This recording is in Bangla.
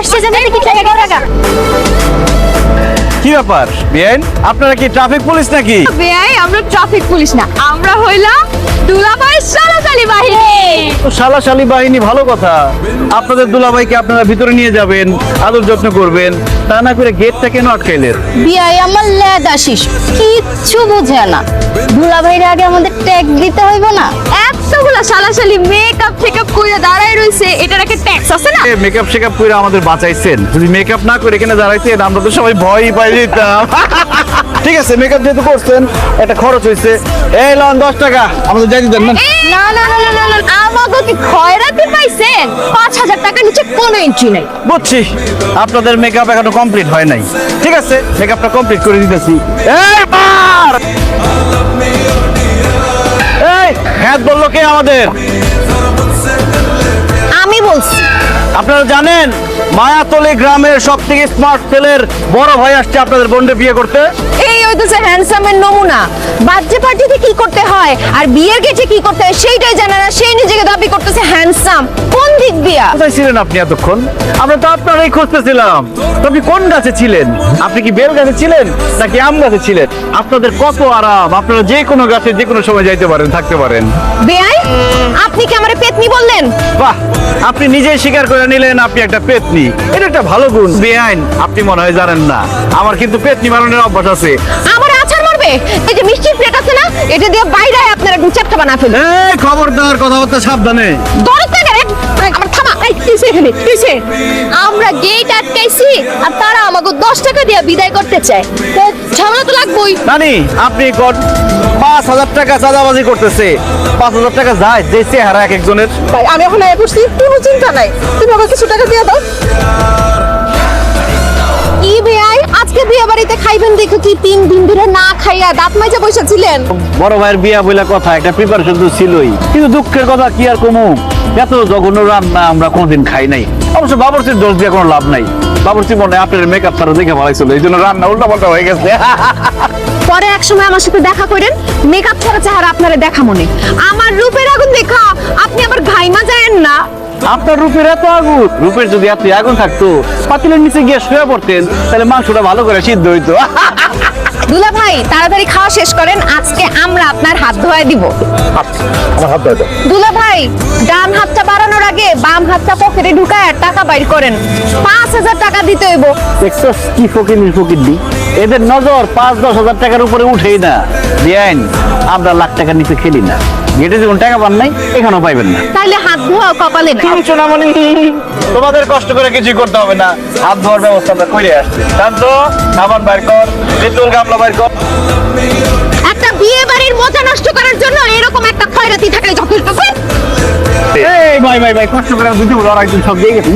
আসছে যে কি টাকা কি ব্যাপার বিআইন, আপনারা কি ট্রাফিক পুলিশ নাকি? বেআই আমরা ট্রাফিক পুলিশ না, আমরা হইলাম দুলাভাই সালাসালি বাহিনী। শালাশালী বাহিনী, ভালো কথা। আপনাদের দুলাভাইকে আপনারা ভিতরে নিয়ে যাবেন, আদর যত্ন করবেন, তা না করে গেটটা কেন আটকাইলেন? বিয়াই আমার ল্যাদ আসিস, কিচ্ছু বুঝে না। দুলাভাইরা আগে আমাদের ট্যাক্স দিতে হইব না? এতগুলা সালাসালি মেকআপ টেকআপ কইরা দাঁড়ায় রইছে, এটার একটা ট্যাক্স আছে না? মেকআপ শেকআপ করে আমাদের বাঁচাইছেন, যদি মেকআপ না করে এখানে দাঁড়াইতেন আমরা তো সবাই ভয়ই পাই যেতাম। ঠিক আছে, মেকআপ যেহেতু করছেন একটা খরচ হয়েছে, এই লন 10 টাকা আমাদের যাই দেন না। না না না না না না, আমাকে কি খয়রাতি পাইছেন? 5000 টাকা নিচে কোনো এন্ট্রি নাই। বুঝছি, আপনাদের মেকআপ এখনো কমপ্লিট হয় নাই। ঠিক আছে, মেকআপটা কমপ্লিট করে দিতেছি। এই মার, এই হ্যাঁ বললো কে আমাদের? আমি বলছি। আপনারা জানেন মায়াতলী গ্রামের সব থেকে স্মার্ট ছেলের বড় ভাই আসছে আপনাদের বোনকে বিয়ে করতে। এই হইতেছে হ্যান্ডসামের নমুনা। বার্থডে পার্টিতে কি করতে হয় আর বিয়ের গেটে কি করতে হয় সেইটাই জানে না, সেই নিজেকে দাবি করতেছে হ্যান্ডসাম। কোন দিক দিয়া? কোথায় ছিলেন আপনি এতক্ষণ? আমরা তো আপনারাই খুঁজতেছিলাম। তো আপনি কোন গাছে ছিলেন? আপনি কি বেল গাছে ছিলেন নাকি আম গাছে ছিলেন? আপনাদের কত আরাম, আপনারা যে কোনো গাছে যে কোনো সময় যাইতে পারেন, থাকতে পারেন। বেআই, আপনি কি আমারে পেতনি বললেন? বাহ, আপনি নিজেই স্বীকার করে নিলেন আপনি একটা পেতনি। এটা একটা ভালো গুণ। বেআইন, আপনি মনে হয় জানেন না আমার কিন্তু পেতনি মারণের অভ্যাস আছে। আমার আচার মারবে? এই যে মিষ্টির প্লেট আছে না, এটা দিয়ে বাইরে আপনারা একদম চ্যাপটা বানা ফেলুন। এই খবরদার, কথাবার্তা সাবধানে। দরদ না রে, আমার থামা। এই কিসে এখানে কিসে? আমরা গেট আটকাইছি আর তারা আমাকে 10 টাকা দিয়ে বিদায় করতে চায়। তো ঝামেলা তো লাগবেই। নানি, আপনি 5000 টাকা চাঁদাবাজি করতেছে। 5000 টাকা যায় যে চেহারা এক একজনের। ভাই আমি এখন আয় বসছি, কোনো চিন্তা নাই, তুমি আমাকে কিছু টাকা দিয়ে দাও। কি বেআই, আজকে বিয়ে বাড়িতে খাইবেন দেখো কি 3 দিন ধরে না খাইয়া দাঁত মাজা বসেছিলেন? বড় ভাইয়ের বিয়া বলে কথা, একটা প্রিপারেশন তো ছিলই, কিন্তু দুঃখের কথা কি আর কমু, এত জঘন্য রান্না আমরা কোনোদিন খাই নাই। অবশ্য বাবুর্চির দোষ দিয়ে কোনো লাভ নাই। বাবুর্চি মনে হয় আপনার মেকআপ তারা দেখে ভালো ছিল, এই জন্য রান্না উল্টা পাল্টা হয়ে গেছে। পরে এক সময় আমার সাথে দেখা করেন, মেকআপ ছাড়া চেহারা আপনারে দেখা মনে। আমার রূপের আগুন দেখা আপনি আবার ঘাইমা যায়েন না। আপনার রূপের এত আগুন, রূপের যদি এত আগুন থাকতো পাতিলের নিচে গিয়ে শুয়ে পড়তেন, তাহলে মাংসটা ভালো করে সিদ্ধ হইতো। দুলা ভাই তাড়াতাড়ি খাওয়া শেষ করেন, আজকে আমরা আপনার হাত ধোয়া দিব। আমার হাত ধরে দাও। দুলা ভাই ডান হাতটা বাড়ানোর আগে বাম হাতটা পকেটে ঢুকায় টাকা বাইর করেন। 5000 টাকা দিতে হইব। দেখছস কি ফকির ফকির দি, এদের নজর 5-10 হাজার টাকার উপরে উঠেই না। বিআইন, আমরা লাখ টাকার নিচে খেলি না। গেটে যখন টাকা পান নাই, এখানেও পাইবেন না। তাইলে হাত ধোয়া কপালে না। সোনামণি, তোমাদের কষ্ট করে কিছু করতে হবে না, হাত ধোয়ার ব্যবস্থা আমরা করে আসছি। শান্ত, সাবান বাইর কর, পেট্রোল গামলা বাইর কর। একটা বিয়ে বাড়ির মজা নষ্ট করার জন্য এরকম একটা খয়রাতি থাকলে যথেষ্ট। এই ভাই ভাই ভাই, কষ্ট করে দুটো লড়াই সব দিয়ে গেছে।